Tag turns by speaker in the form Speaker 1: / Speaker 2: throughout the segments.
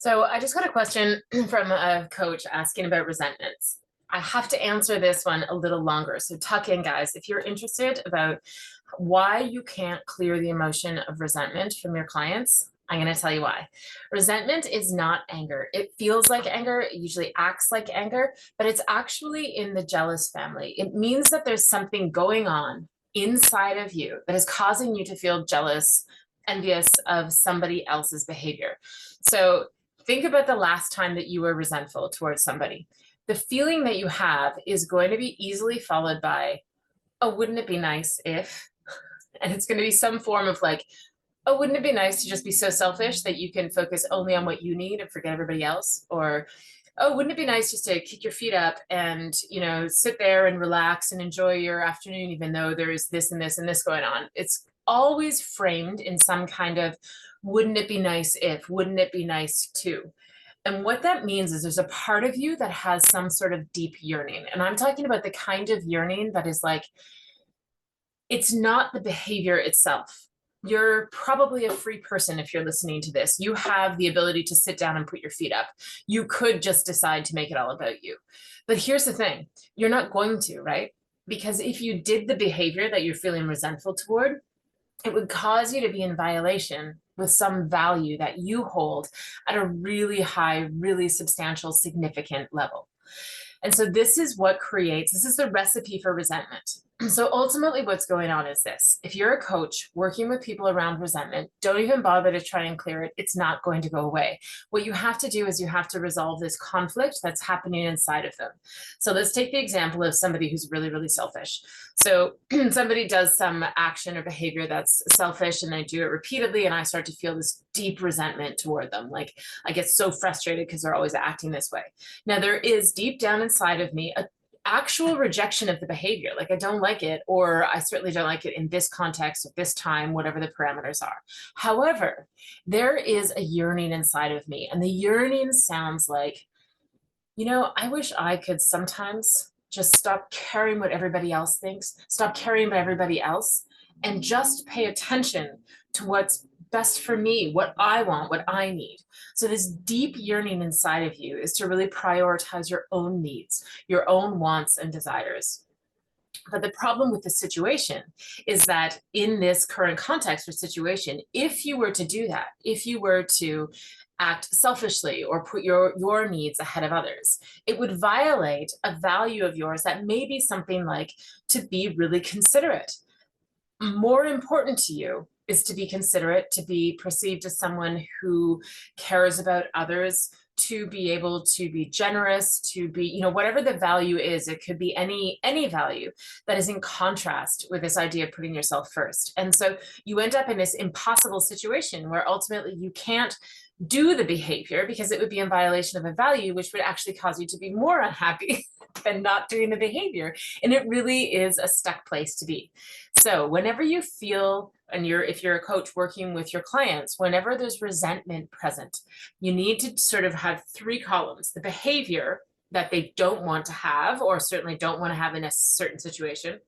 Speaker 1: So I just got a question from a coach asking about resentments. I have to answer this one a little longer. So tuck in, guys, if you're interested about why you can't clear the emotion of resentment from your clients. I'm going to tell you why. Resentment is not anger. It feels like anger. It usually acts like anger, but it's actually in the jealous family. It means that there's something going on inside of you that is causing you to feel jealous, envious of somebody else's behavior. So think about the last time that you were resentful towards somebody. The feeling that you have is going to be easily followed by, oh, wouldn't it be nice if? And it's going to be some form of like, oh, wouldn't it be nice to just be so selfish that you can focus only on what you need and forget everybody else? Or, oh, wouldn't it be nice just to kick your feet up and, sit there and relax and enjoy your afternoon, even though there's this and this and this going on? It's always framed in some kind of, wouldn't it be nice if, wouldn't it be nice to? And what that means is there's a part of you that has some sort of deep yearning. And I'm talking about the kind of yearning that is like, it's not the behavior itself. You're probably a free person if you're listening to this. You have the ability to sit down and put your feet up. You could just decide to make it all about you. But here's the thing, you're not going to, right? Because if you did the behavior that you're feeling resentful toward, it would cause you to be in violation with some value that you hold at a really high, really substantial, significant level. And so this is the recipe for resentment. So ultimately what's going on is this. If you're a coach working with people around resentment, don't even bother to try and clear it. It's not going to go away. What you have to do is you have to resolve this conflict that's happening inside of them. So let's take the example of somebody who's really, really selfish. So somebody does some action or behavior that's selfish and they do it repeatedly, and I start to feel this deep resentment toward them. Like I get so frustrated because they're always acting this way. Now, there is deep down inside of me a actual rejection of the behavior. Like I don't like it, or I certainly don't like it in this context at this time, whatever the parameters are. However, there is a yearning inside of me, and the yearning sounds like, I wish I could sometimes just stop caring what everybody else thinks, stop caring about everybody else, and just pay attention to what's best for me, what I want, what I need. So this deep yearning inside of you is to really prioritize your own needs, your own wants and desires. But the problem with the situation is that in this current context or situation, if you were to do that, if you were to act selfishly or put your needs ahead of others, it would violate a value of yours that may be something like to be really considerate. More important to you is to be considerate, to be perceived as someone who cares about others, to be able to be generous, to be, whatever the value is. It could be any value that is in contrast with this idea of putting yourself first. And so you end up in this impossible situation where ultimately you can't do the behavior because it would be in violation of a value, which would actually cause you to be more unhappy than not doing the behavior. And it really is a stuck place to be. So whenever you feel, and if you're a coach working with your clients, whenever there's resentment present, you need to sort of have three columns: the behavior that they don't want to have, or certainly don't want to have in a certain situation,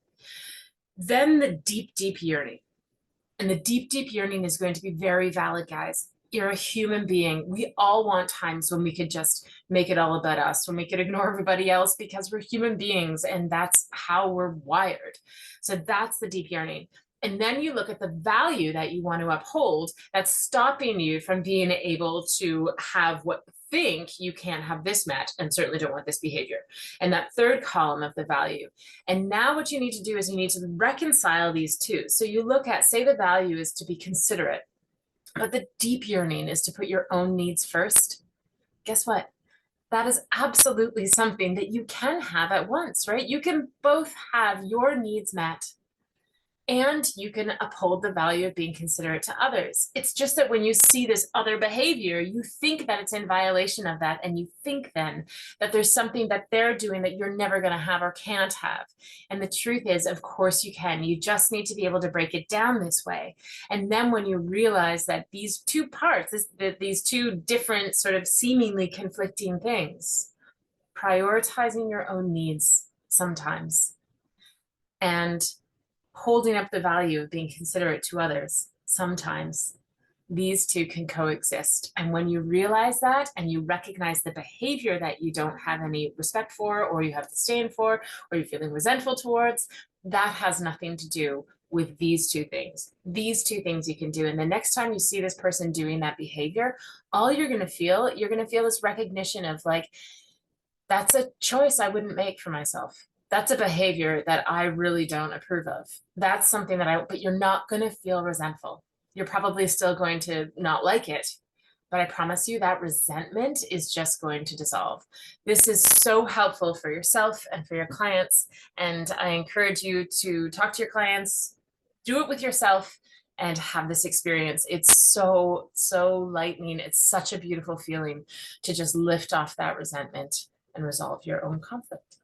Speaker 1: then the deep, deep yearning. And the deep, deep yearning is going to be very valid, guys. You're a human being. We all want times when we could just make it all about us, when we could ignore everybody else, because we're human beings and that's how we're wired. So that's the deep yearning. And then you look at the value that you want to uphold that's stopping you from being able to have what think you can't have this met and certainly don't want this behavior. And that third column of the value. And now what you need to do is you need to reconcile these two. So you look at, say the value is to be considerate, but the deep yearning is to put your own needs first. Guess what? That is absolutely something that you can have at once, right? You can both have your needs met and you can uphold the value of being considerate to others. It's just that when you see this other behavior, you think that it's in violation of that, and you think then that there's something that they're doing that you're never going to have or can't have. And the truth is, of course you can. You just need to be able to break it down this way. And then when you realize that these two parts, these two different sort of seemingly conflicting things, prioritizing your own needs sometimes, and holding up the value of being considerate to others sometimes, These two can coexist. And when you realize that and you recognize the behavior that you don't have any respect for, or you have disdain for, or you're feeling resentful towards, that has nothing to do with these two things. These two things you can do. And the next time you see this person doing that behavior, all you're going to feel this recognition of like, that's a choice I wouldn't make for myself. That's a behavior that I really don't approve of. That's something that but you're not going to feel resentful. You're probably still going to not like it, but I promise you that resentment is just going to dissolve. This is so helpful for yourself and for your clients. And I encourage you to talk to your clients, do it with yourself, and have this experience. It's so, so lightening. It's such a beautiful feeling to just lift off that resentment and resolve your own conflict.